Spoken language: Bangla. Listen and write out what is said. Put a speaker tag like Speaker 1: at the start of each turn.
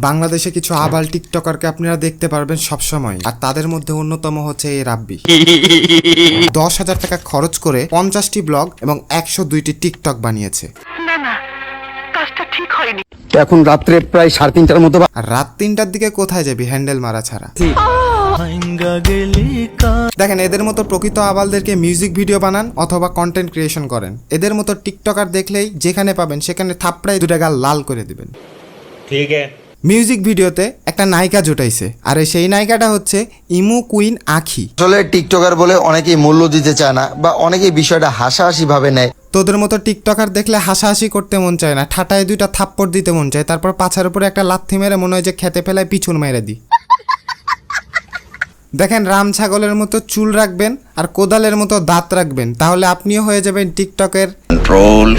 Speaker 1: বাংলাদেশে কিছু আবাল টিকটকারকে আপনারা দেখতে পারবেন সবসময়, আর তাদের মধ্যে অন্যতম হচ্ছে এই রাব্বি। 10,000 টাকা খরচ করে 50টি ব্লগ এবং 102টি টিকটক বানিয়েছে।
Speaker 2: এখন রাত্রে প্রায় 3:30টার মতো।
Speaker 1: আর রাত 3টার দিকে কোথায় যাবি হ্যান্ডেল মারা ছাড়া? দেখেন, এদের মতো প্রকৃত আবালদেরকে মিউজিক ভিডিও বানান অথবা কন্টেন্ট ক্রিয়েশন করেন। এদের মতো টিকটকার দেখলেই যেখানে পাবেন সেখানে থাপড়ায় দুটা গাল লাল করে দিবেন। ঠিক আছে। মিউজিক ভিডিওতে একটা নায়িকা জুটাইছে, আর সেই নায়িকাটা হচ্ছে ইমু কুইন আখি।
Speaker 2: আসলে টিকটকার বলে অনেকেই মূল্য দিতে চায় না, বা অনেকেই বিষয়টা হাসাহাসি ভাবে নেয়।
Speaker 1: তোদের মতো টিকটকার দেখলে হাসাহাসি করতে মন চায় না, ঠাটায় দুইটা থাপ্পড় দিতে মন চায়, তারপর পাছার উপরে একটা লাথি মেরে মনে হয় যে খেতে ফেলায় পিছন মেরে দি। দেখেন, রাম ছাগলের মতো চুল রাখবেন আর কোদালের মতো দাঁত রাখবেন, তাহলে আপনিও হয়ে যাবেন টিকটকের কন্ট্রোল।